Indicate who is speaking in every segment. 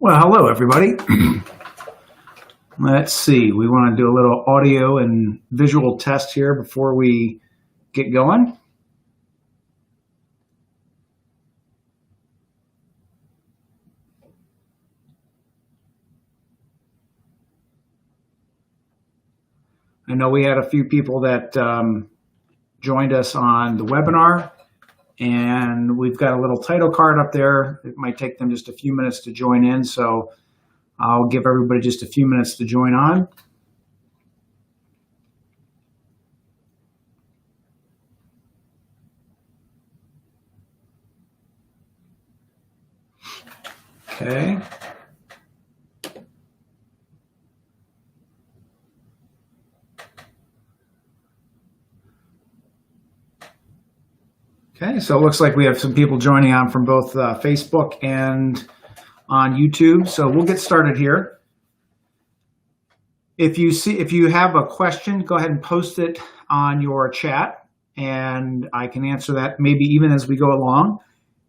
Speaker 1: Well, hello, everybody. Let's see. We want to do a little audio and visual test here before we get going. I know we had a few people that joined us on the webinar, and we've got a little title card up there. It might take them just a few minutes to join in, so I'll give everybody just a few minutes to join on. Okay. Okay, so it looks like we have some people joining on from both Facebook and on YouTube. So we'll get started here. If you have a question, go ahead and post it on your chat, and I can answer that maybe even as we go along.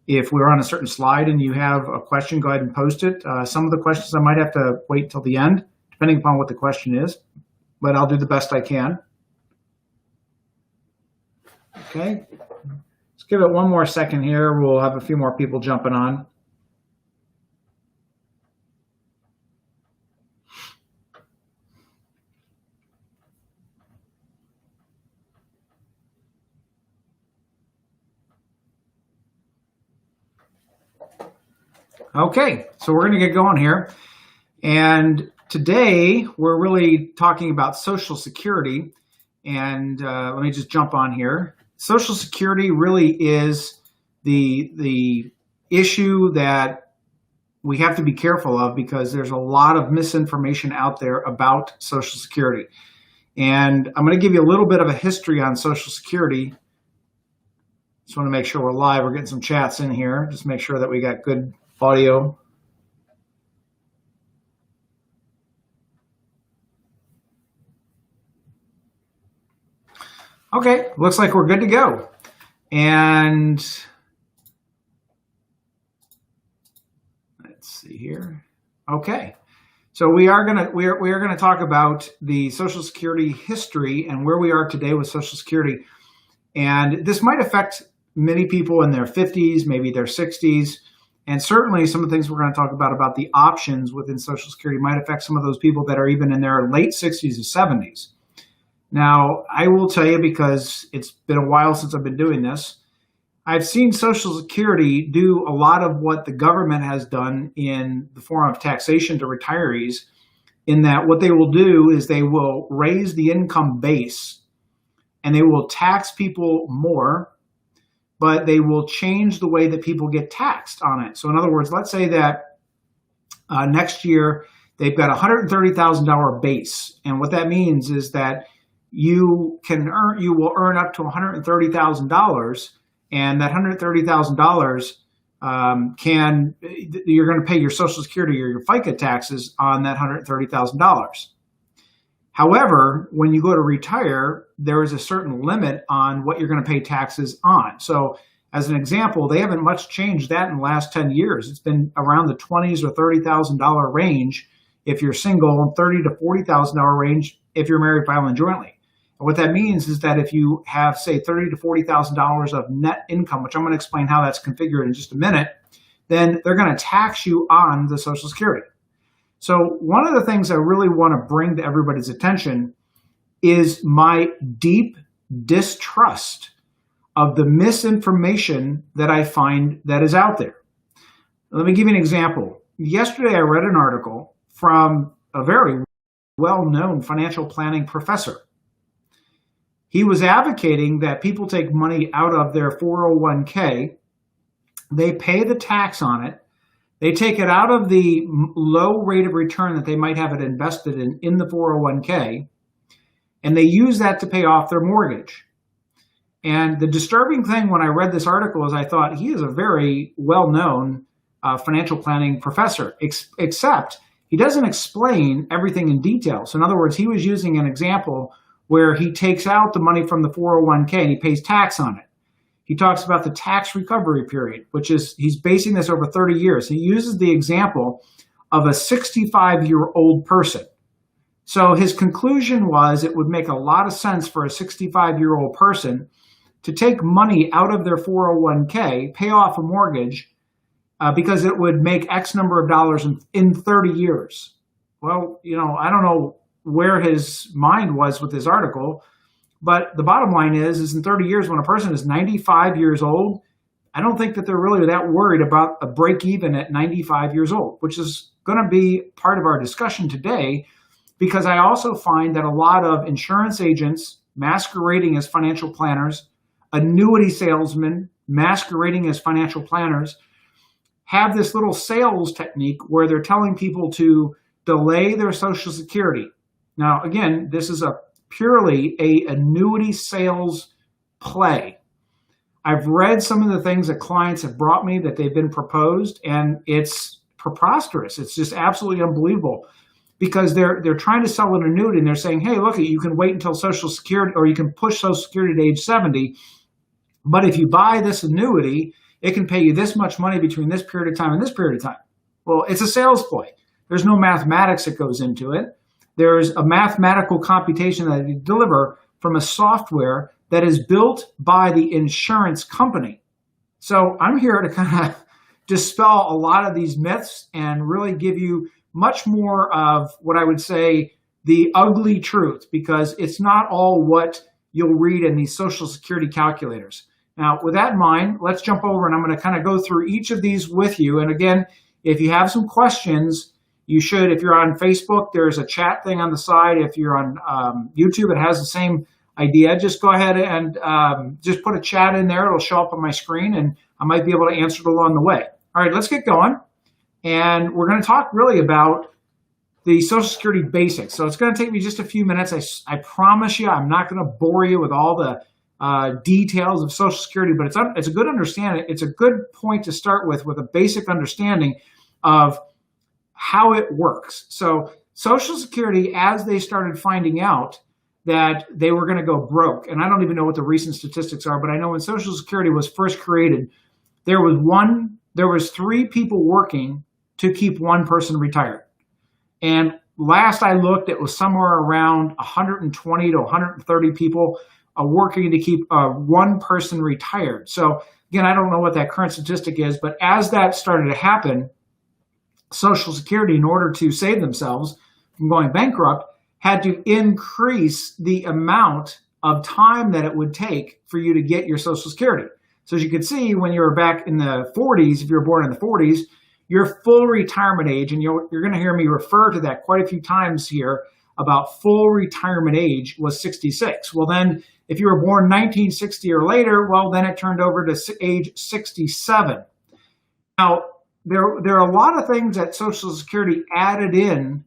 Speaker 1: If we're on a certain slide and you have a question, go ahead and post it. Some of the questions I might have to wait till the end, depending upon what the question is, but I'll do the best I can. Okay. Let's give it one more second here. We'll have a few more people jumping on. Okay, so we're going to get going here. And today we're really talking about Social Security. And let me just jump on here. Social Security really is the issue that we have to be careful of because there's a lot of misinformation out there about Social Security. And I'm going to give you a little bit of a history on Social Security. Just want to make sure we're live. We're getting some chats in here. Just make sure that we got good audio. Okay, looks like we're good to go. And let's see here. Okay, so we are gonna talk about the Social Security history and where we are today with Social Security. And this might affect many people in their 50s, maybe their 60s. And certainly some of the things we're going to talk about the options within Social Security might affect some of those people that are even in their late 60s or 70s. Now, I will tell you, because it's been a while since I've been doing this, I've seen Social Security do a lot of what the government has done in the form of taxation to retirees, in that what they will do is they will raise the income base and they will tax people more, but they will change the way that people get taxed on it. So in other words, let's say that next year they've got a $130,000 base. And what that means is that you will earn up to $130,000, and that $130,000 you're going to pay your Social Security or your FICA taxes on that $130,000. However, when you go to retire, there is a certain limit on what you're going to pay taxes on. So as an example, they haven't much changed that in the last 10 years. It's been around the $20,000 or $30,000 range if you're single, and $30,000 to $40,000 range if you're married, filing jointly. And what that means is that if you have, say, $30,000 to $40,000 of net income, which I'm going to explain how that's configured in just a minute, then they're going to tax you on the Social Security. So one of the things I really want to bring to everybody's attention is my deep distrust of the misinformation that I find that is out there. Let me give you an example. Yesterday, I read an article from a very well-known financial planning professor. He was advocating that people take money out of their 401k, they pay the tax on it, they take it out of the low rate of return that they might have it invested in the 401k, and they use that to pay off their mortgage. And the disturbing thing when I read this article is I thought he is a very well-known financial planning professor, except he doesn't explain everything in detail. So in other words, he was using an example where he takes out the money from the 401k and he pays tax on it. He talks about the tax recovery period, which is, he's basing this over 30 years. He uses the example of a 65-year-old person. So his conclusion was it would make a lot of sense for a 65-year-old person to take money out of their 401k, pay off a mortgage, because it would make X number of dollars in 30 years. Well, I don't know where his mind was with this article, but the bottom line is in 30 years, when a person is 95 years old, I don't think that they're really that worried about a break even at 95 years old, which is going to be part of our discussion today, because I also find that a lot of insurance agents masquerading as financial planners, annuity salesmen masquerading as financial planners, have this little sales technique where they're telling people to delay their Social Security. Now, again, this is purely a annuity sales play. I've read some of the things that clients have brought me that they've been proposed, and it's preposterous. It's just absolutely unbelievable, because they're trying to sell an annuity and they're saying, hey, look, you can wait until Social Security, or you can push Social Security to age 70. But if you buy this annuity, it can pay you this much money between this period of time and this period of time. Well, it's a sales play. There's no mathematics that goes into it. There's a mathematical computation that you deliver from a software that is built by the insurance company. So I'm here to kind of dispel a lot of these myths and really give you much more of what I would say the ugly truth, because it's not all what you'll read in these Social Security calculators. Now, with that in mind, let's jump over and I'm going to kind of go through each of these with you. And again, if you have some questions, you should, if you're on Facebook, there's a chat thing on the side. If you're on YouTube, it has the same idea. Just go ahead and just put a chat in there. It'll show up on my screen and I might be able to answer it along the way. All right, let's get going. And we're going to talk really about the Social Security basics. So it's going to take me just a few minutes. I promise you, I'm not going to bore you with all the details of Social Security, but it's a good understanding. It's a good point to start with a basic understanding of how it works. So Social Security, as they started finding out that they were going to go broke, and I don't even know what the recent statistics are, but I know when Social Security was first created, there was 3 people working to keep one person retired. And last I looked, it was somewhere around 120 to 130 people working to keep one person retired. So again, I don't know what that current statistic is, but as that started to happen, Social Security, in order to save themselves from going bankrupt, had to increase the amount of time that it would take for you to get your Social Security. So as you can see, when you were back in the 40s, if you were born in the 40s, your full retirement age, and you're going to hear me refer to that quite a few times here, about full retirement age was 66. Well, then if you were born 1960 or later, well, then it turned over to age 67. Now, there are a lot of things that Social Security added in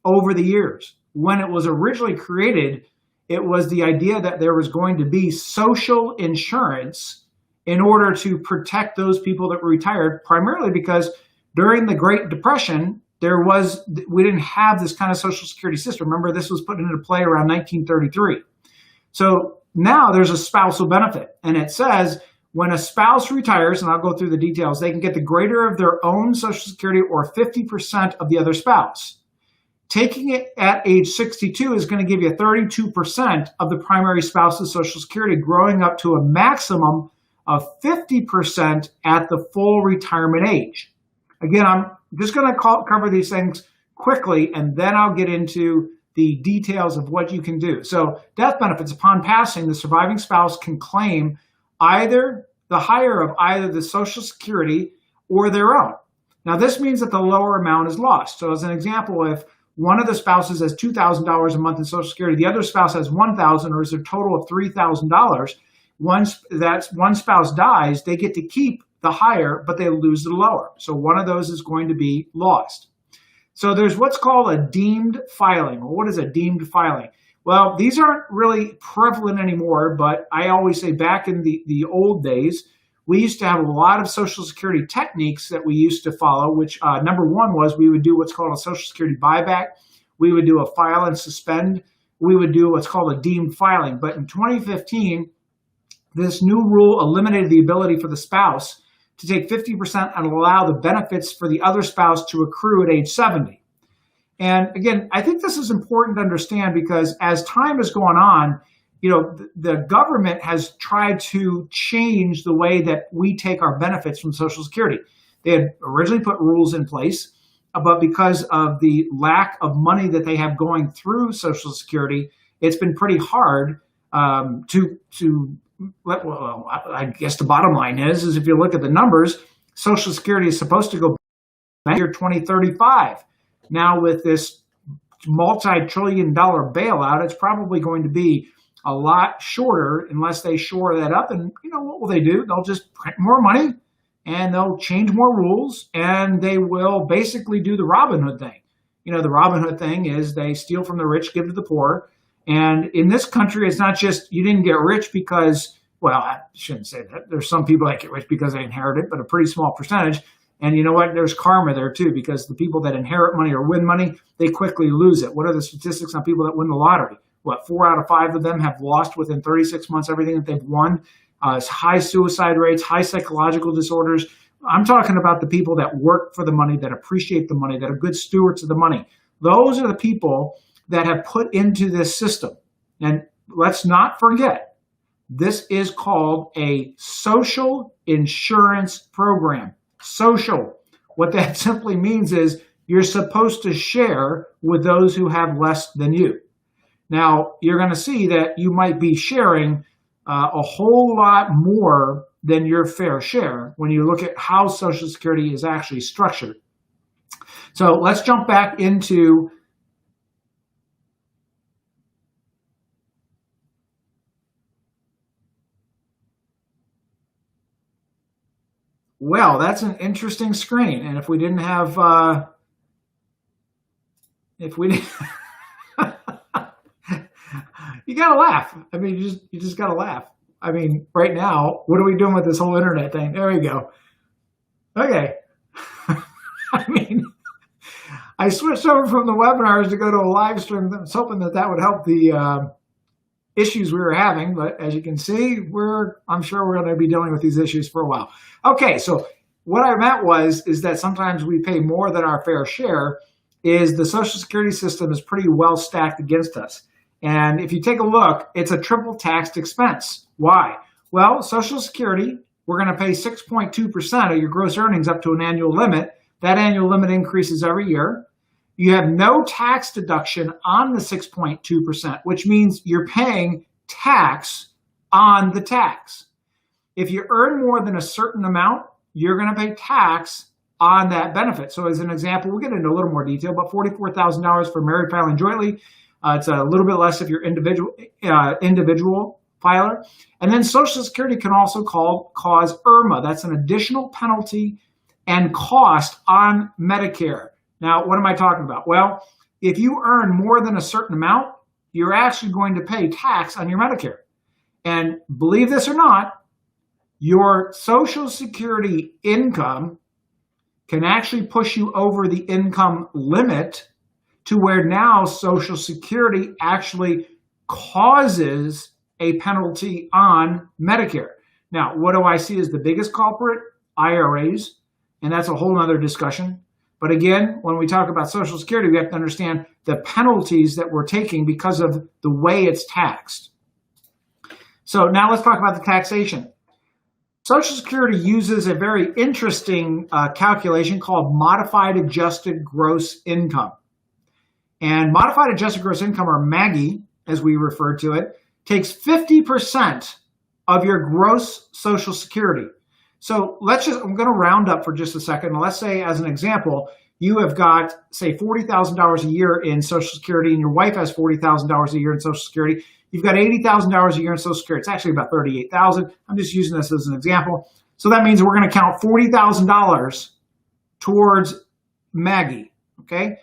Speaker 1: over the years. When it was originally created, it was the idea that there was going to be social insurance in order to protect those people that were retired, primarily because during the Great Depression, we didn't have this kind of Social Security system. Remember, this was put into play around 1933. So now there's a spousal benefit, and it says when a spouse retires, and I'll go through the details, they can get the greater of their own Social Security or 50% of the other spouse. Taking it at age 62 is going to give you 32% of the primary spouse's Social Security, growing up to a maximum of 50% at the full retirement age. Again, I'm just going to cover these things quickly, and then I'll get into the details of what you can do. So death benefits, upon passing, the surviving spouse can claim either the higher of either the Social Security or their own. Now, this means that the lower amount is lost. So as an example, if one of the spouses has $2,000 a month in Social Security, the other spouse has $1,000, or is a total of $3,000. Once that one spouse dies, they get to keep the higher, but they lose the lower. So one of those is going to be lost. So there's what's called a deemed filing. Well, what is a deemed filing? Well, these aren't really prevalent anymore, but I always say back in the old days, we used to have a lot of Social Security techniques that we used to follow, which number one was we would do what's called a Social Security buyback. We would do a file and suspend. We would do what's called a deemed filing. But in 2015, this new rule eliminated the ability for the spouse to take 50% and allow the benefits for the other spouse to accrue at age 70. And again, I think this is important to understand because as time has gone on, the government has tried to change the way that we take our benefits from Social Security. They had originally put rules in place, but because of the lack of money that they have going through Social Security, it's been pretty hard well, I guess the bottom line is if you look at the numbers, Social Security is supposed to go back to year 2035. Now with this multi-trillion-dollar bailout, it's probably going to be a lot shorter unless they shore that up. And what will they do? They'll just print more money and they'll change more rules and they will basically do the Robin Hood thing. The Robin Hood thing is they steal from the rich, give to the poor. And in this country, it's not just you didn't get rich because, well, I shouldn't say that. There's some people that get rich because they inherited, but a pretty small percentage. And you know what? There's karma there too, because the people that inherit money or win money, they quickly lose it. What are the statistics on people that win the lottery? 4 out of 5 of them have lost within 36 months everything that they've won. It's high suicide rates, high psychological disorders. I'm talking about the people that work for the money, that appreciate the money, that are good stewards of the money. Those are the people that have put into this system. And let's not forget, this is called a social insurance program. Social. What that simply means is you're supposed to share with those who have less than you. Now, you're going to see that you might be sharing a whole lot more than your fair share when you look at how Social Security is actually structured. So let's jump back into well, that's an interesting screen. And if we didn't have, you gotta laugh. I mean, you just gotta laugh. I mean, right now, what are we doing with this whole internet thing? There we go. Okay. I mean, I switched over from the webinars to go to a live stream. I was hoping that would help the issues we were having, but as you can see, I'm sure we're going to be dealing with these issues for a while. Okay, so what I meant is that sometimes we pay more than our fair share. Is the Social Security system is pretty well stacked against us. And if you take a look, it's a triple taxed expense. Why? Well, Social Security, we're going to pay 6.2% of your gross earnings up to an annual limit. That annual limit increases every year. You have no tax deduction on the 6.2%, which means you're paying tax on the tax. If you earn more than a certain amount, you're going to pay tax on that benefit. So as an example, we'll get into a little more detail, but $44,000 for married filing jointly. It's a little bit less if you're individual filer. And then Social Security can also cause IRMA. That's an additional penalty and cost on Medicare. Now, what am I talking about? Well, if you earn more than a certain amount, you're actually going to pay tax on your Medicare. And believe this or not, your Social Security income can actually push you over the income limit to where now Social Security actually causes a penalty on Medicare. Now, what do I see as the biggest culprit? IRAs, and that's a whole other discussion. But again, when we talk about Social Security, we have to understand the penalties that we're taking because of the way it's taxed. So now let's talk about the taxation. Social Security uses a very interesting calculation called modified adjusted gross income. And modified adjusted gross income, or MAGI, as we refer to it, takes 50% of your gross Social Security. So I'm going to round up for just a second. Let's say, as an example, you have got, say, $40,000 a year in Social Security, and your wife has $40,000 a year in Social Security. You've got $80,000 a year in Social Security. It's actually about $38,000. I'm just using this as an example. So that means we're going to count $40,000 towards MAGI, okay?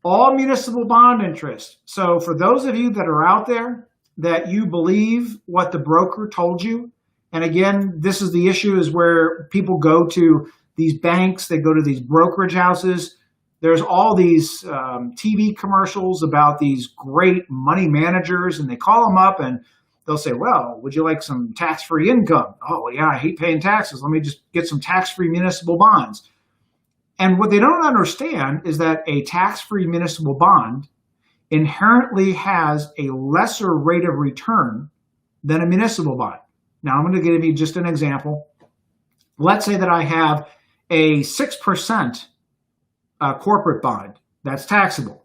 Speaker 1: All municipal bond interest. So for those of you that are out there that you believe what the broker told you, and again, this is the issue, is where people go to these banks, they go to these brokerage houses. There's all these TV commercials about these great money managers, and they call them up and they'll say, well, would you like some tax-free income? Oh, yeah, I hate paying taxes. Let me just get some tax-free municipal bonds. And what they don't understand is that a tax-free municipal bond inherently has a lesser rate of return than a municipal bond. Now, I'm going to give you just an example. Let's say that I have a 6% corporate bond that's taxable.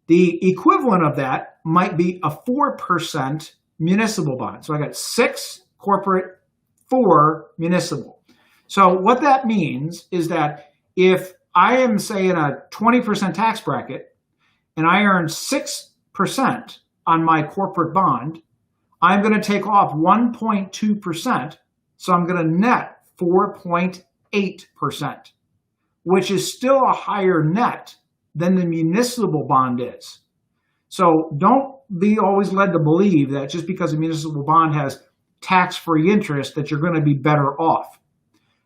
Speaker 1: The equivalent of that might be a 4% municipal bond. So I got 6 corporate, 4 municipal. So what that means is that if I am, say, in a 20% tax bracket and I earn 6% on my corporate bond, I'm going to take off 1.2%. So I'm going to net 4.8%, which is still a higher net than the municipal bond is. So don't be always led to believe that just because a municipal bond has tax-free interest that you're going to be better off.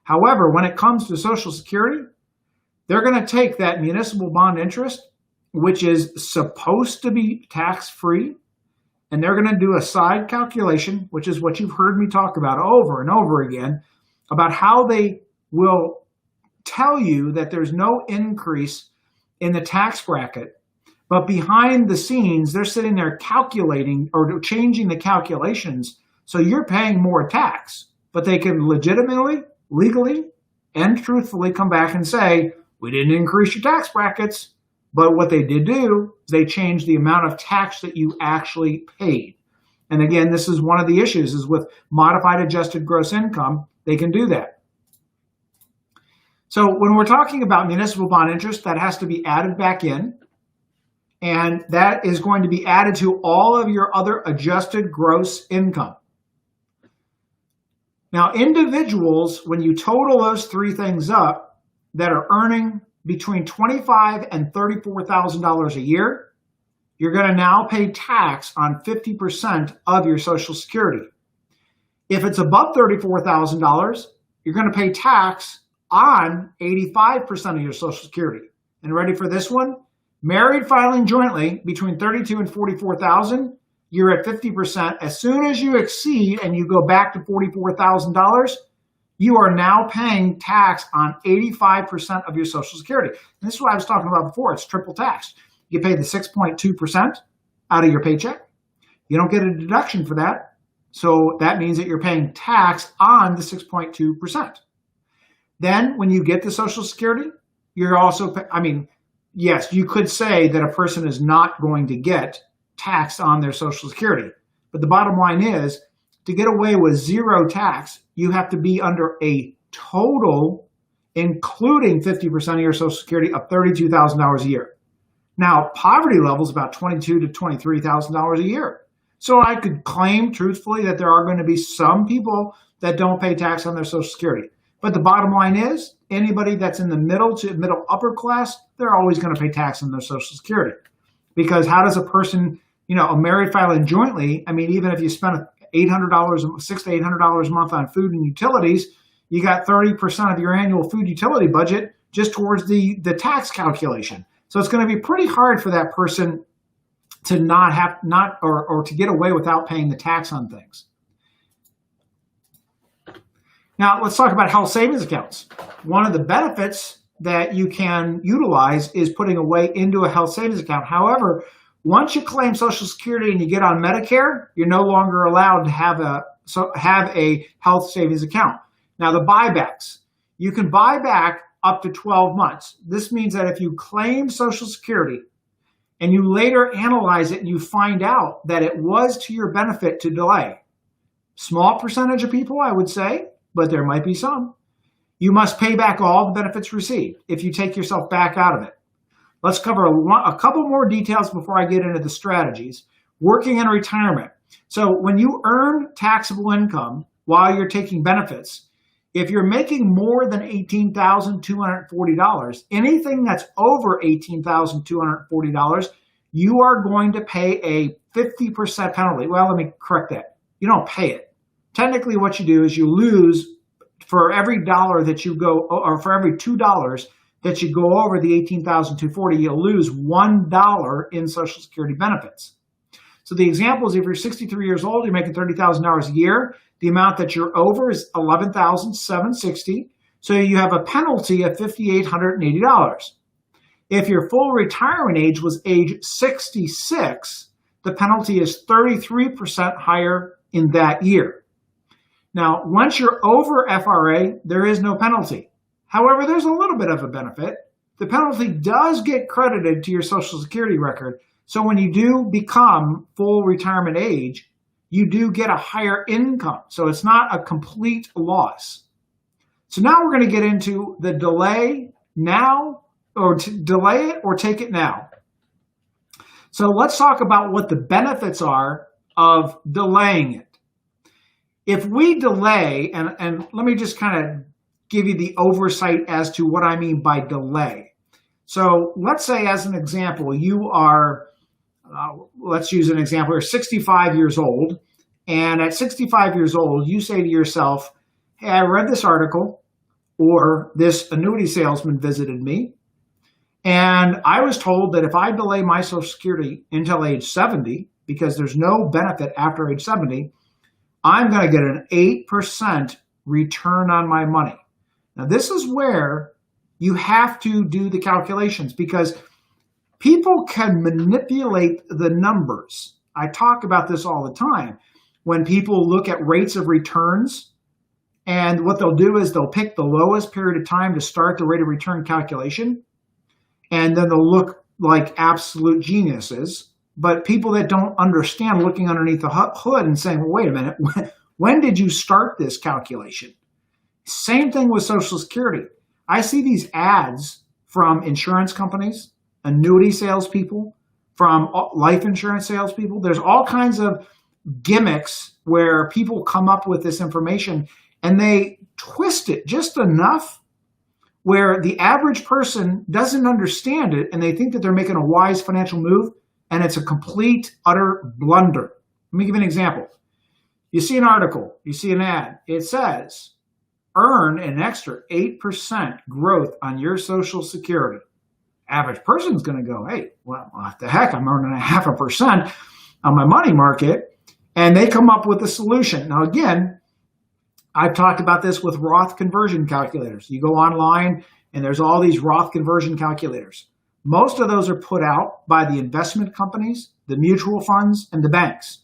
Speaker 1: However, when it comes to Social Security, they're going to take that municipal bond interest, which is supposed to be tax-free, and they're going to do a side calculation, which is what you've heard me talk about over and over again, about how they will tell you that there's no increase in the tax bracket, but behind the scenes, they're sitting there calculating or changing the calculations so you're paying more tax, but they can legitimately, legally, and truthfully come back and say, we didn't increase your tax brackets, but what they did do is they changed the amount of tax that you actually paid. And again, this is one of the issues is with modified adjusted gross income, they can do that. So when we're talking about municipal bond interest, that has to be added back in. And that is going to be added to all of your other adjusted gross income. Now, individuals, when you total those 3 things up, that are earning between $25,000 and $34,000 a year, you're going to now pay tax on 50% of your Social Security. If it's above $34,000, you're going to pay tax on 85% of your Social Security. And ready for this one? Married filing jointly between $32,000 and $44,000, you're at 50%. As soon as you exceed and you go back to $44,000, you are now paying tax on 85% of your Social Security. And this is what I was talking about before. It's triple tax. You pay the 6.2% out of your paycheck. You don't get a deduction for that. So that means that you're paying tax on the 6.2%. Then when you get to Social Security, you're also, yes, you could say that a person is not going to get taxed on their Social Security. But the bottom line is, to get away with zero tax, you have to be under a total, including 50% of your Social Security, of $32,000 a year. Now, poverty level is about $22,000 to $23,000 a year. So I could claim truthfully that there are going to be some people that don't pay tax on their Social Security. But the bottom line is, anybody that's in the middle to middle upper class, they're always going to pay tax on their Social Security. Because how does a person, a married filing jointly, even if you spend $600 to $800 a month on food and utilities, you got 30% of your annual food utility budget just towards the tax calculation. So it's going to be pretty hard for that person to or to get away without paying the tax on things. Now let's talk about health savings accounts. One of the benefits that you can utilize is putting away into a health savings account. However, once you claim Social Security and you get on Medicare, you're no longer allowed to have a health savings account. Now, the buybacks, you can buy back up to 12 months. This means that if you claim Social Security and you later analyze it and you find out that it was to your benefit to delay, small percentage of people, I would say, but there might be some, you must pay back all the benefits received if you take yourself back out of it. Let's cover a couple more details before I get into the strategies. Working in retirement. So when you earn taxable income while you're taking benefits, if you're making more than $18,240, anything that's over $18,240, you are going to pay a 50% penalty. Well, let me correct that. You don't pay it. Technically, what you do is you lose for every dollar that you go, or for every $2 that you go over the $18,240, you'll lose $1 in Social Security benefits. So the example is if you're 63 years old, you're making $30,000 a year, the amount that you're over is $11,760. So you have a penalty of $5,880. If your full retirement age was age 66, the penalty is 33% higher in that year. Now, once you're over FRA, there is no penalty. However, there's a little bit of a benefit. The penalty does get credited to your Social Security record. So when you do become full retirement age, you do get a higher income. So it's not a complete loss. So now we're going to get into the delay now, or delay it or take it now. So let's talk about what the benefits are of delaying it. If we delay, and let me just kind of give you the oversight as to what I mean by delay. So let's say, as an example, you are, let's use an example, you're 65 years old, and at 65 years old, you say to yourself, hey, I read this article, or this annuity salesman visited me, and I was told that if I delay my Social Security until age 70, because there's no benefit after age 70, I'm going to get an 8% return on my money. Now, this is where you have to do the calculations, because people can manipulate the numbers. I talk about this all the time. When people look at rates of returns, and what they'll do is they'll pick the lowest period of time to start the rate of return calculation, and then they'll look like absolute geniuses. But people that don't understand, looking underneath the hood and saying, well, wait a minute, when did you start this calculation? Same thing with Social Security. I see these ads from insurance companies, annuity salespeople, from life insurance salespeople. There's all kinds of gimmicks where people come up with this information and they twist it just enough where the average person doesn't understand it and they think that they're making a wise financial move, and it's a complete, utter blunder. Let me give you an example. You see an article, you see an ad. It says, earn an extra 8% growth on your Social Security. Average person's going to go, hey, well, what the heck? I'm earning 0.5% on my money market. And they come up with a solution. Now, again, I've talked about this with Roth conversion calculators. You go online and there's all these Roth conversion calculators. Most of those are put out by the investment companies, the mutual funds, and the banks.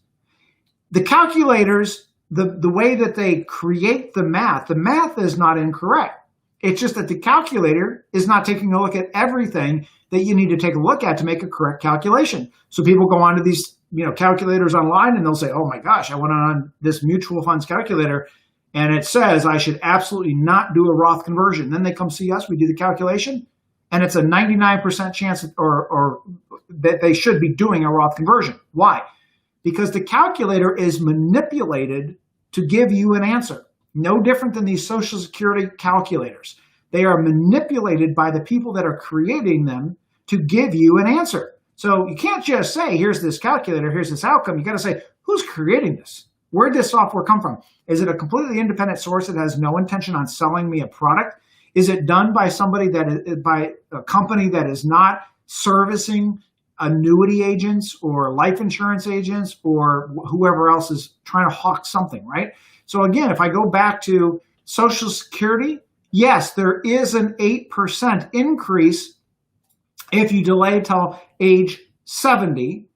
Speaker 1: The calculators, the way that they create the math is not incorrect. It's just that the calculator is not taking a look at everything that you need to take a look at to make a correct calculation. So people go onto these calculators online and they'll say, oh my gosh, I went on this mutual funds calculator and it says I should absolutely not do a Roth conversion. Then they come see us, we do the calculation, and it's a 99% chance or that they should be doing a Roth conversion. Why? Because the calculator is manipulated to give you an answer. No different than these Social Security calculators. They are manipulated by the people that are creating them to give you an answer. So you can't just say, here's this calculator, here's this outcome. You got to say, who's creating this? Where did this software come from? Is it a completely independent source that has no intention on selling me a product? Is it done by somebody by a company that is not servicing annuity agents or life insurance agents or whoever else is trying to hawk something, right? So again, if I go back to Social Security, yes, there is an 8% increase if you delay till age 70.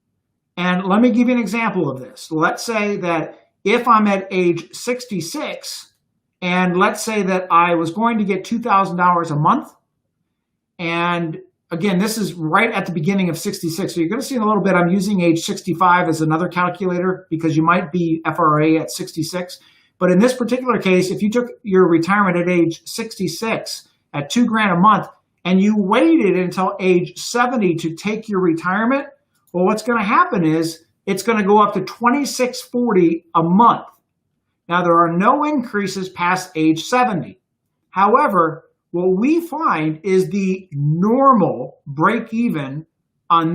Speaker 1: And let me give you an example of this. Let's say that if I'm at age 66, and let's say that I was going to get $2,000 a month, and again, this is right at the beginning of 66. So you're going to see in a little bit, I'm using age 65 as another calculator because you might be FRA at 66. But in this particular case, if you took your retirement at age 66 at $2,000 a month and you waited until age 70 to take your retirement, well, what's going to happen is it's going to go up to $2,640 a month. Now, there are no increases past age 70. However, what we find is the normal break even on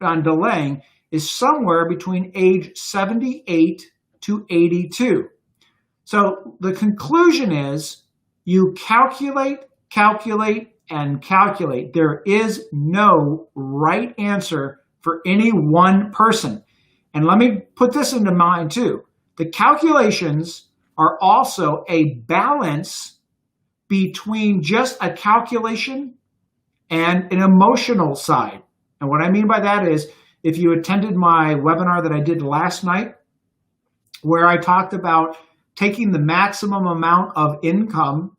Speaker 1: delaying is somewhere between age 78 to 82. So the conclusion is you calculate, and calculate. There is no right answer for any one person. And let me put this into mind too. The calculations are also a balance between just a calculation and an emotional side. And what I mean by that is, if you attended my webinar that I did last night, where I talked about taking the maximum amount of income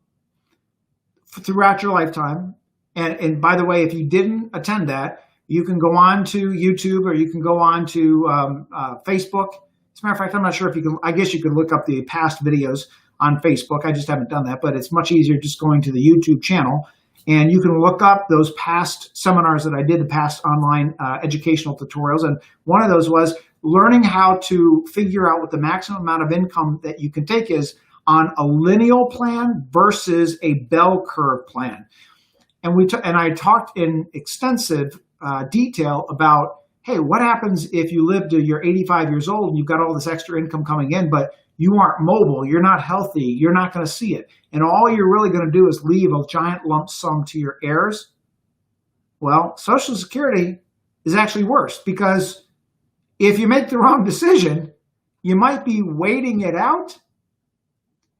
Speaker 1: throughout your lifetime. And by the way, if you didn't attend that, you can go on to YouTube or you can go on to Facebook. As a matter of fact, I'm not sure if you can, I guess you could look up the past videos on Facebook. I just haven't done that, but it's much easier just going to the YouTube channel. And you can look up those past seminars that I did, the past online educational tutorials. And one of those was learning how to figure out what the maximum amount of income that you can take is on a lineal plan versus a bell curve plan. And I talked in extensive detail about, hey, what happens if you live to you're 85 years old and you've got all this extra income coming in, but you aren't mobile, you're not healthy, you're not going to see it. And all you're really going to do is leave a giant lump sum to your heirs. Well, Social Security is actually worse, because if you make the wrong decision, you might be waiting it out,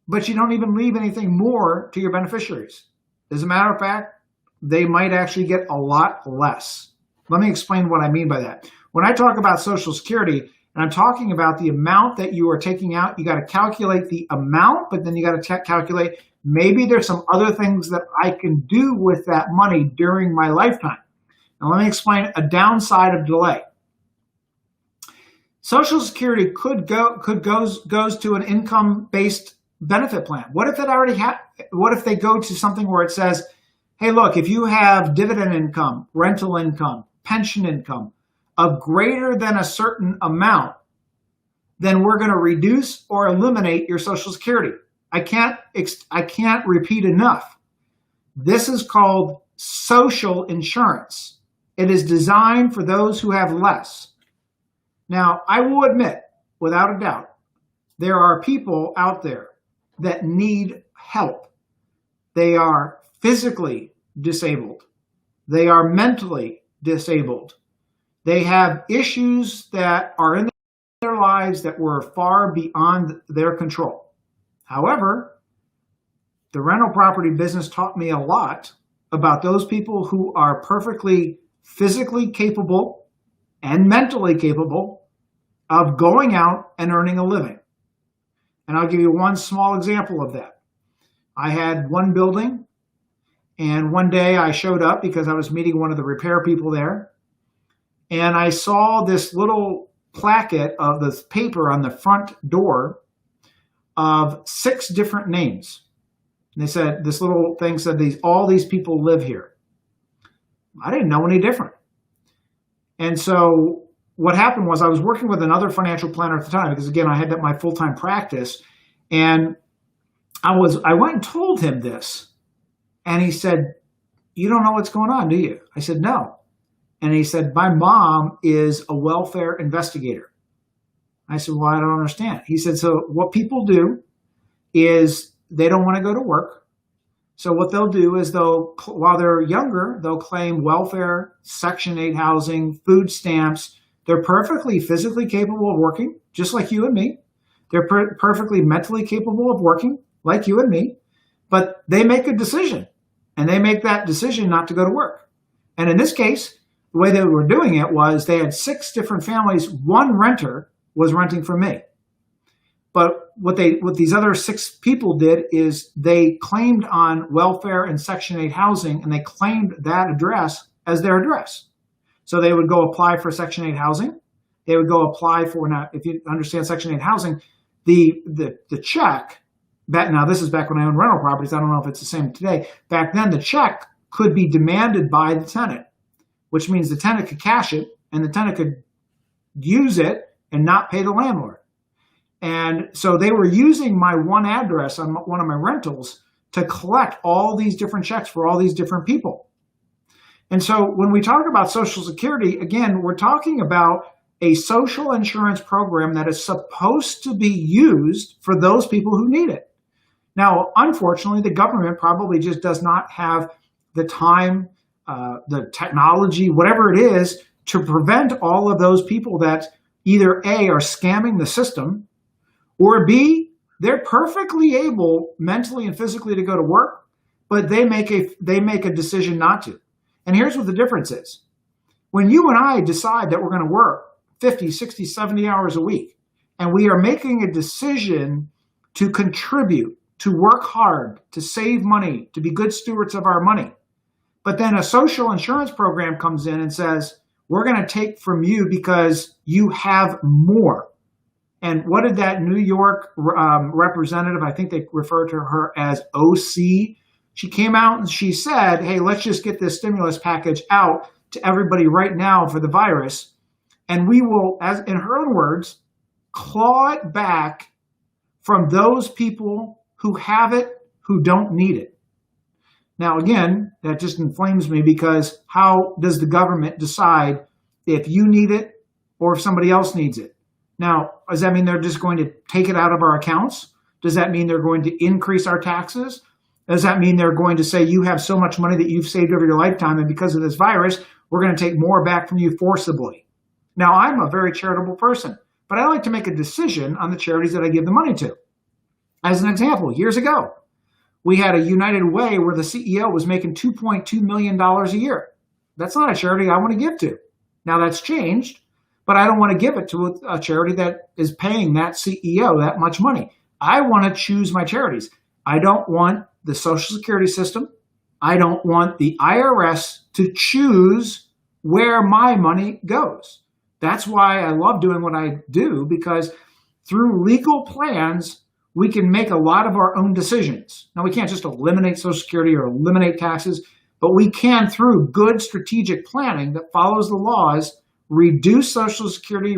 Speaker 1: but you don't even leave anything more to your beneficiaries. As a matter of fact, they might actually get a lot less. Let me explain what I mean by that. When I talk about Social Security, and I'm talking about the amount that you are taking out, you got to calculate the amount, but then you got to calculate maybe there's some other things that I can do with that money during my lifetime. Now let me explain a downside of delay. Social Security goes to an income-based benefit plan. What if what if they go to something where it says, hey, look, if you have dividend income, rental income, pension income of greater than a certain amount, then we're going to reduce or eliminate your Social Security. I can't repeat enough. This is called social insurance. It is designed for those who have less. Now, I will admit, without a doubt, there are people out there that need help. They are physically disabled. They are mentally disabled. They have issues that are in their lives that were far beyond their control. However, the rental property business taught me a lot about those people who are perfectly physically capable and mentally capable of going out and earning a living. And I'll give you one small example of that. I had one building, and one day I showed up because I was meeting one of the repair people there, and I saw this little placket of this paper on the front door of 6 different names. And they said, this little thing said, all these people live here. I didn't know any different. And so what happened was, I was working with another financial planner at the time, because again, I had my full-time practice, and I went and told him this, and he said, you don't know what's going on, do you? I said, no. And he said, my mom is a welfare investigator. I said, well, I don't understand. He said, so what people do is they don't want to go to work. So what they'll do is while they're younger, they'll claim welfare, Section 8 housing, food stamps. They're perfectly physically capable of working, just like you and me. They're perfectly mentally capable of working, like you and me. But they make a decision, and they make that decision not to go to work. And in this case, the way they were doing it was they had 6 different families. One renter was renting from me. But what these other 6 people did is they claimed on welfare and Section 8 housing, and they claimed that address as their address. So they would go apply for Section 8 housing. They would go apply for, now, if you understand Section 8 housing, the check, now this is back when I owned rental properties. I don't know if it's the same today. Back then, the check could be demanded by the tenant, which means the tenant could cash it, and the tenant could use it and not pay the landlord. And so they were using my one address on one of my rentals to collect all these different checks for all these different people. And so when we talk about Social Security, again, we're talking about a social insurance program that is supposed to be used for those people who need it. Now, unfortunately, the government probably just does not have the time, the technology, whatever it is, to prevent all of those people that either A, are scamming the system, or B, they're perfectly able mentally and physically to go to work, but they make a decision not to. And here's what the difference is. When you and I decide that we're going to work 50, 60, 70 hours a week, and we are making a decision to contribute, to work hard, to save money, to be good stewards of our money, but then a social insurance program comes in and says, we're going to take from you because you have more. And what did that New York representative, I think they refer to her as OC, she came out and she said, hey, let's just get this stimulus package out to everybody right now for the virus. And we will, as in her own words, claw it back from those people who have it, who don't need it. Now, again, that just inflames me, because how does the government decide if you need it or if somebody else needs it? Now, does that mean they're just going to take it out of our accounts? Does that mean they're going to increase our taxes? Does that mean they're going to say you have so much money that you've saved over your lifetime, and because of this virus, we're going to take more back from you forcibly? Now, I'm a very charitable person, but I like to make a decision on the charities that I give the money to. As an example, years ago, we had a United Way where the CEO was making $2.2 million a year. That's not a charity I want to give to. Now, that's changed, but I don't want to give it to a charity that is paying that CEO that much money. I want to choose my charities. I don't want the Social Security system. I don't want the IRS to choose where my money goes. That's why I love doing what I do, because through legal plans, we can make a lot of our own decisions. Now, we can't just eliminate Social Security or eliminate taxes, but we can, through good strategic planning that follows the laws, reduce Social Security,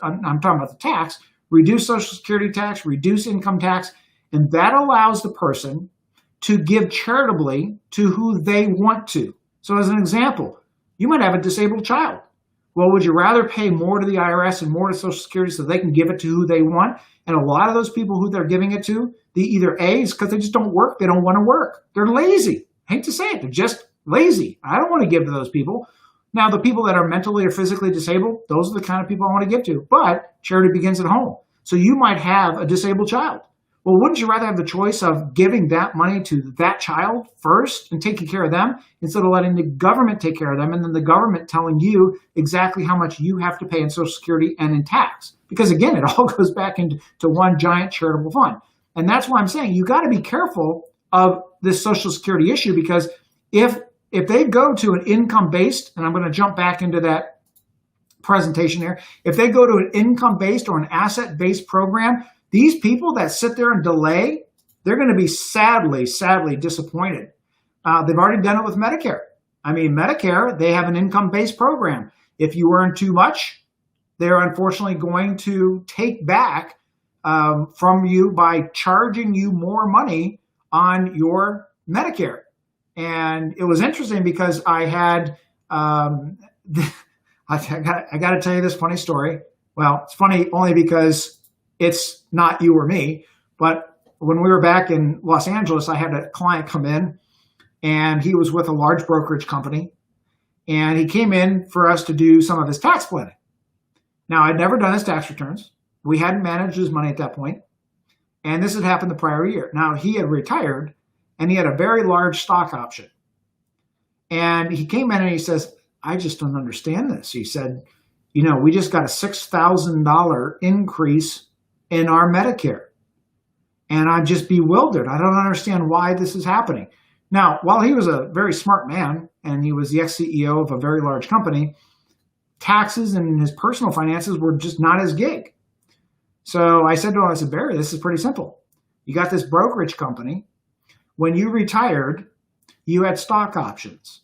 Speaker 1: I'm talking about the tax, reduce Social Security tax, reduce income tax, and that allows the person to give charitably to who they want to. So as an example, you might have a disabled child. Well, would you rather pay more to the IRS and more to Social Security so they can give it to who they want? And a lot of those people who they're giving it to, the either A, is because they just don't work, they don't want to work. They're lazy. I hate to say it, they're just lazy. I don't want to give to those people. Now, the people that are mentally or physically disabled, those are the kind of people I want to give to. But charity begins at home. So you might have a disabled child. Well, wouldn't you rather have the choice of giving that money to that child first and taking care of them instead of letting the government take care of them, and then the government telling you exactly how much you have to pay in Social Security and in tax? Because again, it all goes back into one giant charitable fund. And that's why I'm saying you got to be careful of this Social Security issue, because if they go to an income-based, and I'm going to jump back into that presentation here, if they go to an income-based or an asset-based program, these people that sit there and delay, they're going to be sadly disappointed. They've already done it with Medicare. I mean, Medicare, they have an income-based program. If you earn too much, they're unfortunately going to take back from you by charging you more money on your Medicare. And it was interesting because I had, I got to tell you this funny story. Well, it's funny only because it's not you or me, but when we were back in Los Angeles, I had a client come in, and he was with a large brokerage company, and he came in for us to do some of his tax planning. Now, I'd never done his tax returns. We hadn't managed his money at that point, and this had happened the prior year. Now, he had retired, and he had a very large stock option. And he came in and he says, I just don't understand this. He said, we just got a $6,000 increase in our Medicare. And I'm just bewildered. I don't understand why this is happening. Now, while he was a very smart man and he was the ex-CEO of a very large company, taxes and his personal finances were just not his gig. So I said to him, I said, Barry, this is pretty simple. You got this brokerage company. When you retired, you had stock options.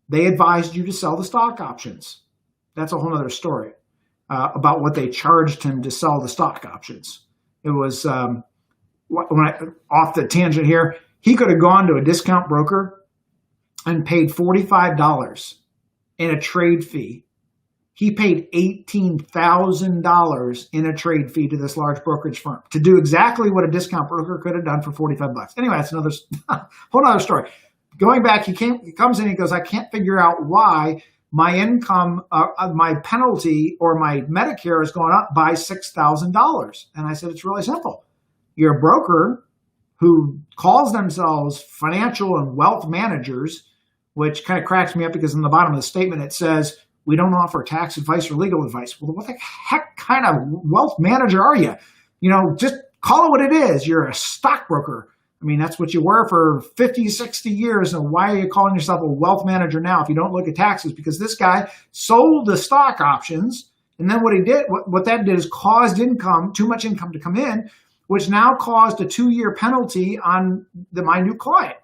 Speaker 1: They advised you to sell the stock options. That's a whole other story. About what they charged him to sell the stock options. It was, off the tangent here, he could have gone to a discount broker and paid $45 in a trade fee. He paid $18,000 in a trade fee to this large brokerage firm to do exactly what a discount broker could have done for $45. Anyway, that's another whole other story. Going back, he comes in, he goes, I can't figure out why my income, my penalty or my Medicare is going up by $6,000. And I said, it's really simple. You're a broker who calls themselves financial and wealth managers, which kind of cracks me up because in the bottom of the statement, it says, we don't offer tax advice or legal advice. Well, what the heck kind of wealth manager are you? Just call it what it is. You're a stockbroker. I mean, that's what you were for 50, 60 years. And why are you calling yourself a wealth manager now if you don't look at taxes? Because this guy sold the stock options. And then what he did, what that did is caused too much income to come in, which now caused a 2-year penalty on my new client.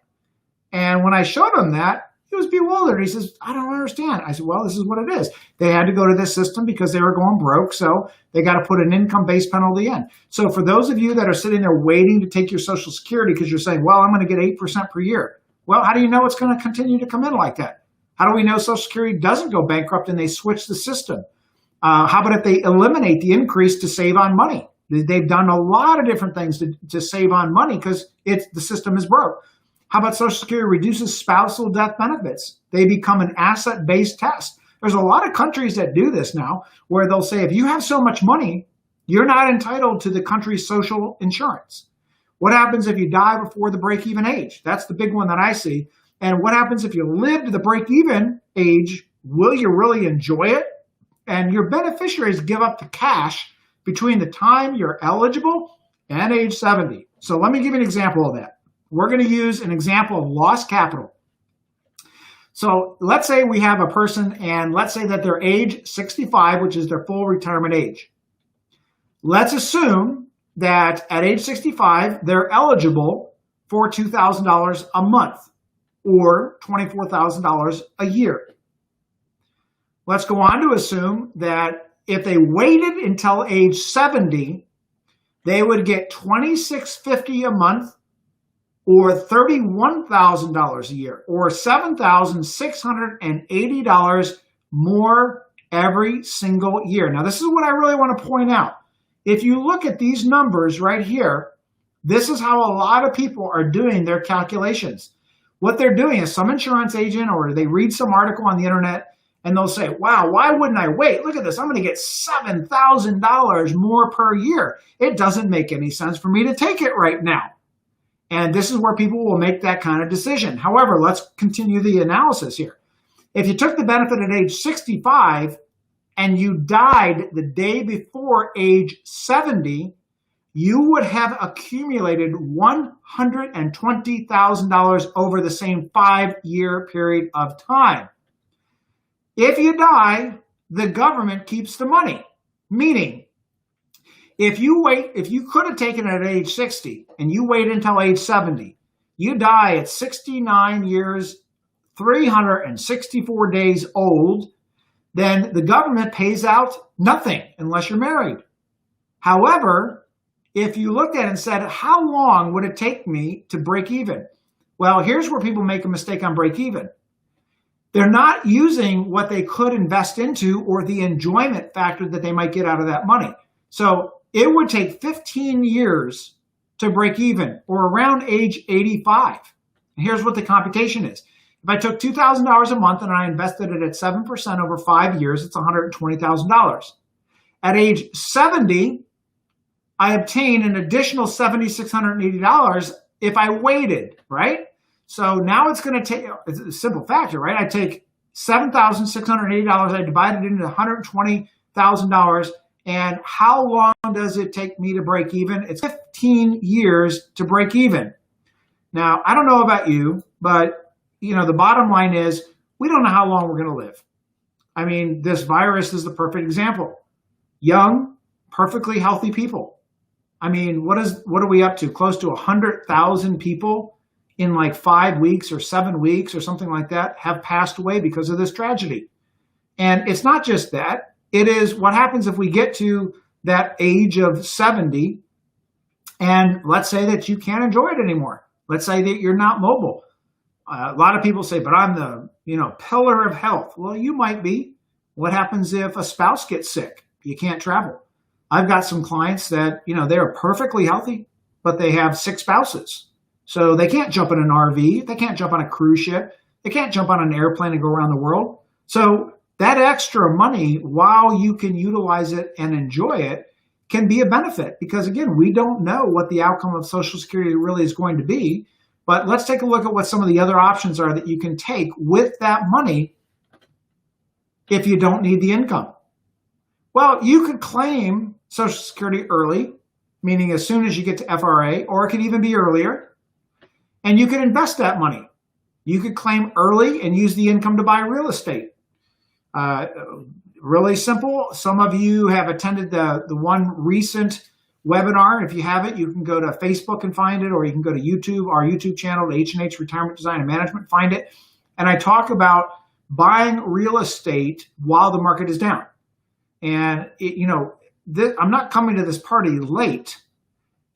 Speaker 1: And when I showed him that, he was bewildered. He says, I don't understand. I said, well, this is what it is. They had to go to this system because they were going broke. So they got to put an income-based penalty in. So for those of you that are sitting there waiting to take your Social Security because you're saying, well, I'm going to get 8% per year. Well, how do you know it's going to continue to come in like that? How do we know Social Security doesn't go bankrupt and they switch the system? How about if they eliminate the increase to save on money? They've done a lot of different things to save on money because the system is broke. How about Social Security reduces spousal death benefits? They become an asset-based test. There's a lot of countries that do this now where they'll say, if you have so much money, you're not entitled to the country's social insurance. What happens if you die before the break-even age? That's the big one that I see. And what happens if you live to the break-even age? Will you really enjoy it? And your beneficiaries give up the cash between the time you're eligible and age 70. So let me give you an example of that. We're going to use an example of lost capital. So let's say we have a person and let's say that they're age 65, which is their full retirement age. Let's assume that at age 65, they're eligible for $2,000 a month or $24,000 a year. Let's go on to assume that if they waited until age 70, they would get $2,650 a month or $31,000 a year, or $7,680 more every single year. Now, this is what I really want to point out. If you look at these numbers right here, this is how a lot of people are doing their calculations. What they're doing is some insurance agent or they read some article on the internet and they'll say, wow, why wouldn't I wait? Look at this. I'm going to get $7,000 more per year. It doesn't make any sense for me to take it right now. And this is where people will make that kind of decision. However, let's continue the analysis here. If you took the benefit at age 65 and you died the day before age 70, you would have accumulated $120,000 over the same 5-year period of time. If you die, the government keeps the money, meaning if you could have taken it at age 60 and you wait until age 70, you die at 69 years, 364 days old, then the government pays out nothing unless you're married. However, if you looked at it and said, how long would it take me to break even? Well, here's where people make a mistake on break even. They're not using what they could invest into or the enjoyment factor that they might get out of that money. So it would take 15 years to break even, or around age 85. And here's what the computation is. If I took $2,000 a month and I invested it at 7% over 5 years, it's $120,000. At age 70, I obtain an additional $7,680 if I waited, right? So now it's going to take, it's a simple factor, right? I take $7,680, I divide it into $120,000, and how long does it take me to break even? It's 15 years to break even. Now, I don't know about you, but the bottom line is we don't know how long we're going to live. I mean, this virus is the perfect example. Young, perfectly healthy people. I mean, what are we up to? Close to 100,000 people in like 5 weeks or 7 weeks or something like that have passed away because of this tragedy. And it's not just that. It is what happens if we get to that age of 70 and let's say that you can't enjoy it anymore. Let's say that you're not mobile. A lot of people say, but I'm the pillar of health. Well, you might be. What happens if a spouse gets sick? You can't travel. I've got some clients that, they're perfectly healthy, but they have 6 spouses. So they can't jump in an RV. They can't jump on a cruise ship. They can't jump on an airplane and go around the world. So that extra money, while you can utilize it and enjoy it, can be a benefit because, again, we don't know what the outcome of Social Security really is going to be. But let's take a look at what some of the other options are that you can take with that money if you don't need the income. Well, you could claim Social Security early, meaning as soon as you get to FRA, or it could even be earlier, and you could invest that money. You could claim early and use the income to buy real estate. Really simple. Some of you have attended the one recent webinar. If you haven't, you can go to Facebook and find it, or you can go to YouTube, our YouTube channel, H&H Retirement Design and Management, find it. And I talk about buying real estate while the market is down. And, I'm not coming to this party late.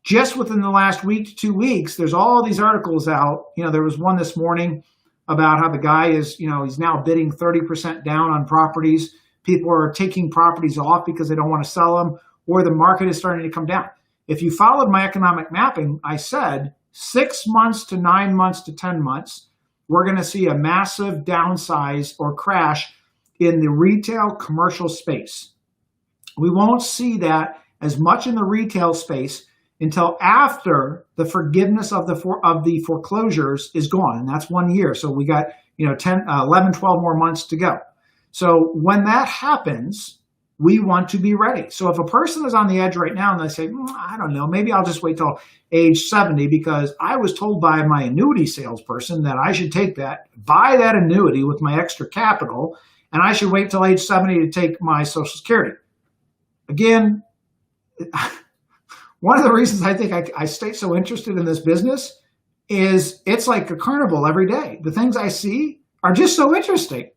Speaker 1: Just within the last week to 2 weeks, there's all these articles out. There was one this morning about how the guy is, he's now bidding 30% down on properties. People are taking properties off because they don't want to sell them, or the market is starting to come down. If you followed my economic mapping, I said 6 months to 9 months to 10 months, we're going to see a massive downsize or crash in the retail commercial space. We won't see that as much in the retail space until after the forgiveness of the foreclosures is gone. And that's 1 year. So we got 11, 12 more months to go. So when that happens, we want to be ready. So if a person is on the edge right now and they say, I don't know, maybe I'll just wait till age 70 because I was told by my annuity salesperson that I should buy that annuity with my extra capital, and I should wait till age 70 to take my Social Security. Again, one of the reasons I think I stay so interested in this business is it's like a carnival every day. The things I see are just so interesting,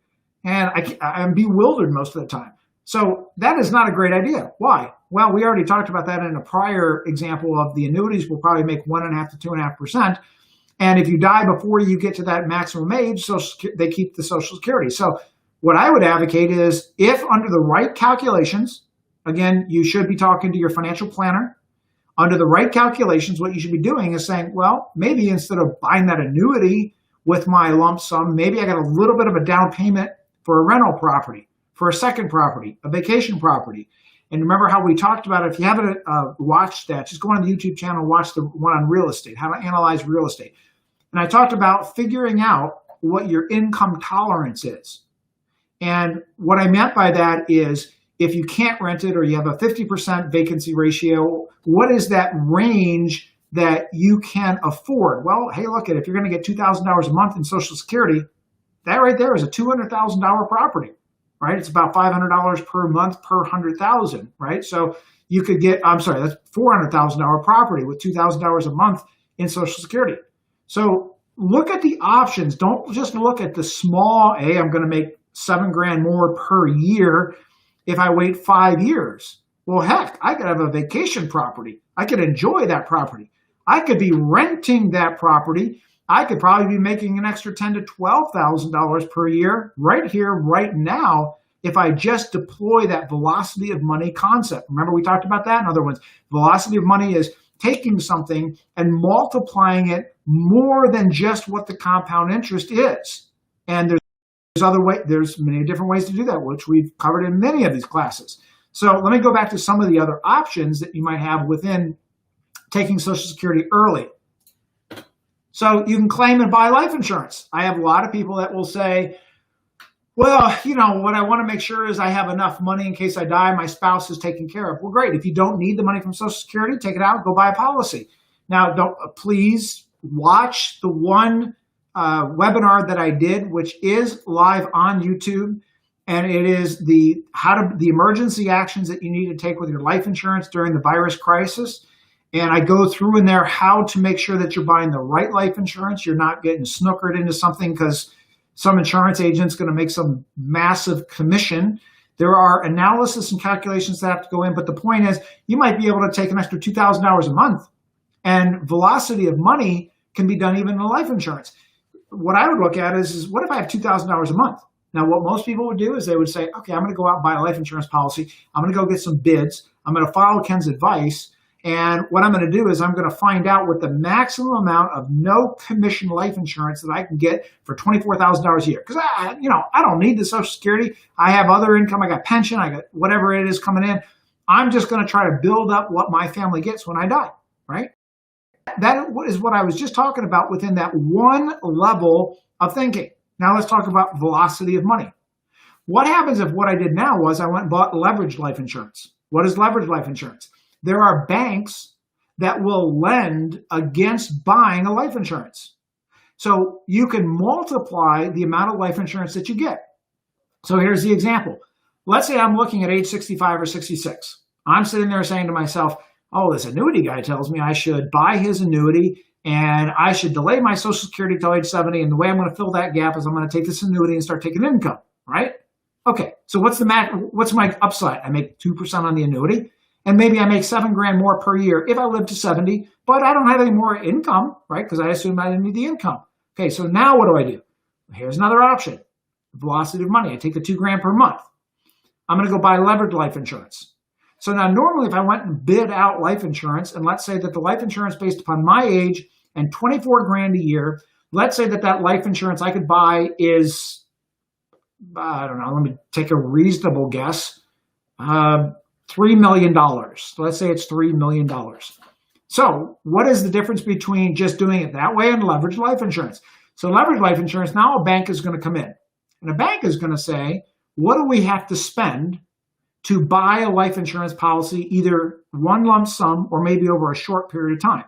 Speaker 1: and I'm bewildered most of the time. So that is not a great idea. Why? Well, we already talked about that in a prior example of the annuities will probably make 1.5% to 2.5%. And if you die before you get to that maximum age, they keep the Social Security. So what I would advocate is if under the right calculations, again, you should be talking to your financial planner. Under the right calculations, what you should be doing is saying, well, maybe instead of buying that annuity with my lump sum, maybe I got a little bit of a down payment for a rental property, for a second property, a vacation property. And remember how we talked about it. If you haven't watched that, just go on the YouTube channel and watch the one on real estate, how to analyze real estate. And I talked about figuring out what your income tolerance is. And what I meant by that is if you can't rent it or you have a 50% vacancy ratio, what is that range that you can afford? Well, hey, look, if you're going to get $2,000 a month in Social Security, that right there is a $200,000 property, right? It's about $500 per month per 100,000, right? So you could get, that's $400,000 property with $2,000 a month in Social Security. So look at the options. Don't just look at the small, hey, I'm going to make $7,000 more per year if I wait 5 years. Well, heck, I could have a vacation property. I could enjoy that property. I could be renting that property. I could probably be making an extra $10,000 to $12,000 per year right here, right now, if I just deploy that velocity of money concept. Remember, we talked about that in other words. Velocity of money is taking something and multiplying it more than just what the compound interest is. And there's many different ways to do that, which we've covered in many of these classes. So let me go back to some of the other options that you might have within taking Social Security early. So you can claim and buy life insurance. I have a lot of people that will say, well, what I want to make sure is I have enough money in case I die, my spouse is taken care of. Well, great. If you don't need the money from Social Security, take it out, go buy a policy. Now, please watch the one webinar that I did, which is live on YouTube. And it is the emergency actions that you need to take with your life insurance during the virus crisis. And I go through in there how to make sure that you're buying the right life insurance. You're not getting snookered into something because some insurance agent's going to make some massive commission. There are analysis and calculations that have to go in. But the point is, you might be able to take an extra $2,000 a month. And velocity of money can be done even in life insurance. What I would look at is what if I have $2,000 a month? Now, what most people would do is they would say, okay, I'm going to go out and buy a life insurance policy. I'm going to go get some bids. I'm going to follow Ken's advice. And what I'm going to do is I'm going to find out what the maximum amount of no commission life insurance that I can get for $24,000 a year. Because I don't need the Social Security. I have other income. I got pension. I got whatever it is coming in. I'm just going to try to build up what my family gets when I die, right? That is what I was just talking about within that one level of thinking. Now let's talk about velocity of money. What happens if what I did now was I went and bought leveraged life insurance? What is leveraged life insurance? There are banks that will lend against buying a life insurance. So you can multiply the amount of life insurance that you get. So here's the example. Let's say I'm looking at age 65 or 66. I'm sitting there saying to myself, oh, this annuity guy tells me I should buy his annuity and I should delay my Social Security till age 70. And the way I'm going to fill that gap is I'm going to take this annuity and start taking income, right? Okay, so what's my upside? I make 2% on the annuity, and maybe I make $7,000 more per year if I live to 70, but I don't have any more income, right? Because I assume I didn't need the income. Okay, so now what do? Here's another option. Velocity of money. I take the $2,000 per month. I'm going to go buy leveraged life insurance. So now normally if I went and bid out life insurance, and let's say that the life insurance based upon my age and $24,000 a year, let's say that life insurance I could buy is, I don't know, let me take a reasonable guess, $3 million. Let's say it's $3 million. So what is the difference between just doing it that way and leveraged life insurance? So leveraged life insurance, now a bank is going to come in. And a bank is going to say, what do we have to spend to buy a life insurance policy, either one lump sum or maybe over a short period of time?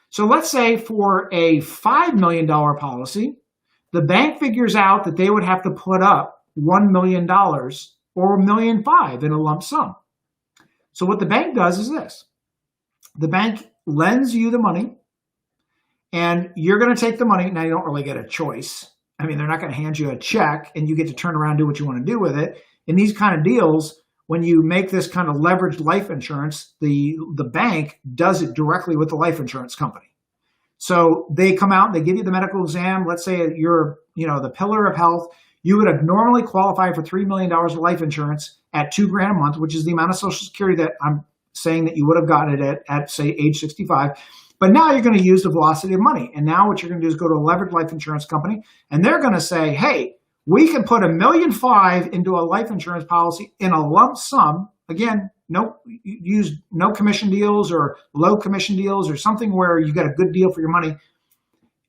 Speaker 1: So let's say for a $5 million policy, the bank figures out that they would have to put up $1 million or $1.5 million in a lump sum. So what the bank does is this. The bank lends you the money, and you're going to take the money. Now, you don't really get a choice. I mean, they're not going to hand you a check, and you get to turn around and do what you want to do with it. In these kind of deals, when you make this kind of leveraged life insurance, the bank does it directly with the life insurance company. So they come out, they give you the medical exam. Let's say you're, the pillar of health. You would have normally qualified for $3 million of life insurance at $2,000 a month, which is the amount of Social Security that I'm saying that you would have gotten it at say, age 65. But now you're going to use the velocity of money. And now what you're going to do is go to a leveraged life insurance company, and they're going to say, hey, we can put $1.5 million into a life insurance policy in a lump sum. Again, use no commission deals or low commission deals or something where you get a good deal for your money.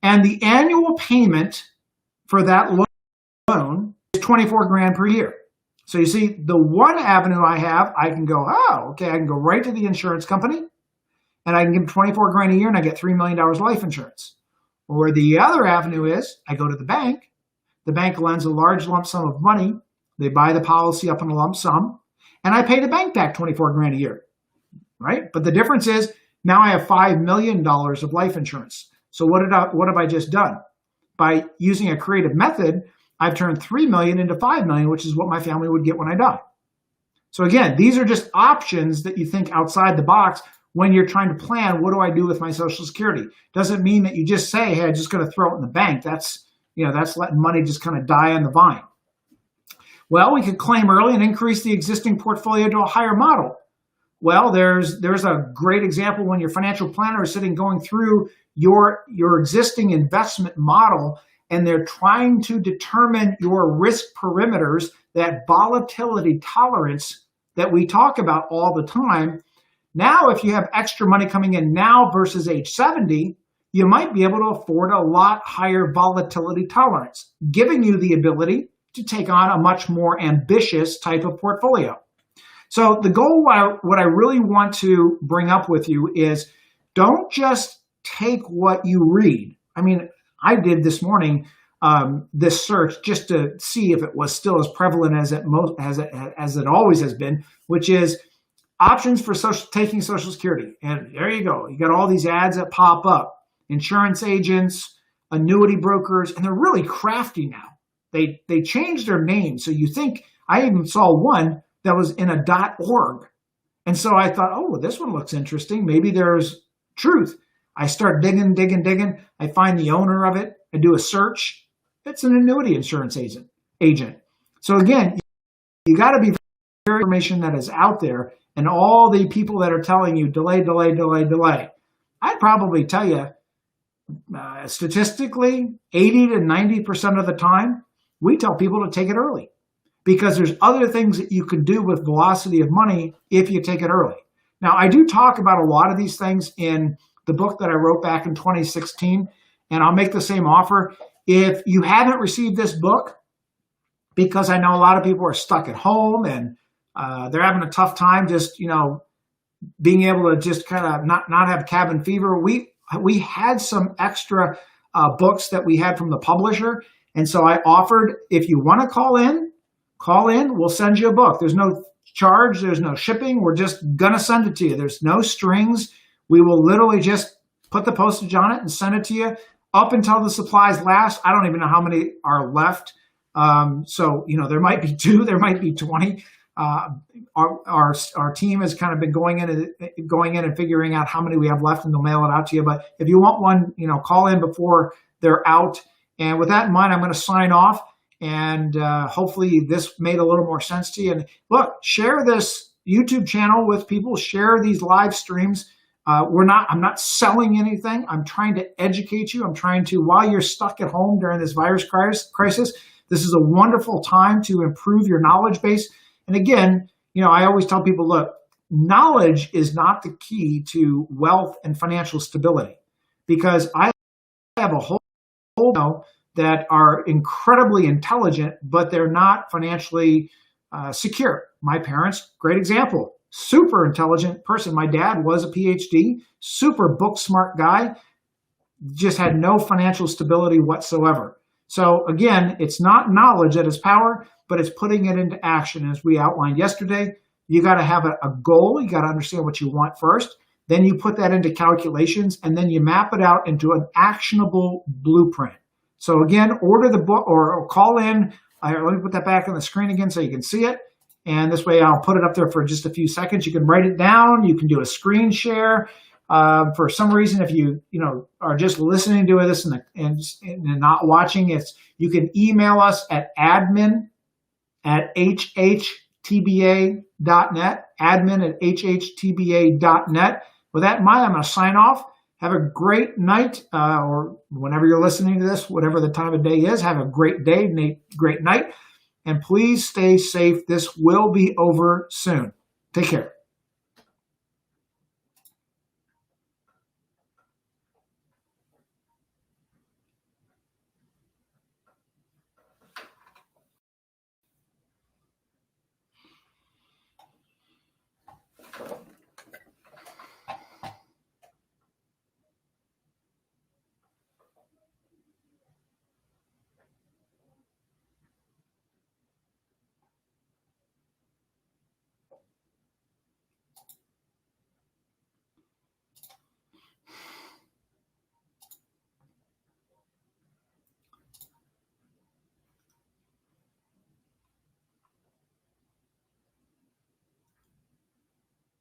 Speaker 1: And the annual payment for that loan is $24,000 per year. So you see, the one avenue I have, I can go, I can go right to the insurance company and I can give them $24,000 a year and I get $3 million life insurance. Or the other avenue is I go to the bank. The bank lends a large lump sum of money. They buy the policy up in a lump sum, and I pay the bank back $24,000 a year, right? But the difference is now I have $5 million of life insurance. So what have I just done? By using a creative method, I've turned $3 million into $5 million, which is what my family would get when I die. So again, these are just options that you think outside the box when you're trying to plan, what do I do with my Social Security? Doesn't mean that you just say, hey, I'm just going to throw it in the bank. That's letting money just kind of die on the vine. Well, we could claim early and increase the existing portfolio to a higher model. Well, there's a great example when your financial planner is sitting going through your existing investment model, and they're trying to determine your risk perimeters, that volatility tolerance that we talk about all the time. Now, if you have extra money coming in now versus age 70, you might be able to afford a lot higher volatility tolerance, giving you the ability to take on a much more ambitious type of portfolio. So the goal, what I really want to bring up with you is don't just take what you read. I mean, I did this morning this search just to see if it was still as prevalent as it always has been, which is options for taking Social Security. And there you go. You got all these ads that pop up. Insurance agents, annuity brokers, and they're really crafty now. They changed their name. So you think, I even saw one that was in a .org. And so I thought, oh, well, this one looks interesting. Maybe there's truth. I start digging. I find the owner of it. I do a search. It's an annuity insurance agent. So again, you got to be very information that is out there and all the people that are telling you delay, delay, delay, delay, I'd probably tell you statistically 80 to 90% of the time, we tell people to take it early because there's other things that you can do with velocity of money if you take it early. Now, I do talk about a lot of these things in the book that I wrote back in 2016, and I'll make the same offer. If you haven't received this book, because I know a lot of people are stuck at home and they're having a tough time just, being able to just kind of not have cabin fever. We had some extra books that we had from the publisher. And so I offered, if you want to call in, we'll send you a book. There's no charge. There's no shipping. We're just going to send it to you. There's no strings. We will literally just put the postage on it and send it to you up until the supplies last. I don't even know how many are left. So, there might be 2, there might be 20. Our team has kind of been going in and figuring out how many we have left, and they'll mail it out to you. But if you want one, call in before they're out. And with that in mind, I'm going to sign off, and hopefully this made a little more sense to you. And look, share this YouTube channel with people. Share these live streams. I'm not selling anything. I'm trying to educate you. I'm trying to, while you're stuck at home during this virus crisis, this is a wonderful time to improve your knowledge base. And again, I always tell people, look, knowledge is not the key to wealth and financial stability, because I have a whole that are incredibly intelligent, but they're not financially secure. My parents, great example, super intelligent person. My dad was a PhD, super book smart guy, just had no financial stability whatsoever. So again, it's not knowledge that is power, but it's putting it into action. As we outlined yesterday, you got to have a goal. You got to understand what you want first. Then you put that into calculations, and then you map it out into an actionable blueprint. So again, order the book or call in. Let me put that back on the screen again so you can see it. And this way I'll put it up there for just a few seconds. You can write it down. You can do a screen share. For some reason, if you are just listening to this and not watching, you can email us at admin@hhtba.net, admin@hhtba.net. With that in mind, I'm going to sign off. Have a great night, or whenever you're listening to this, whatever the time of day is, have a great day, great night, and please stay safe. This will be over soon. Take care.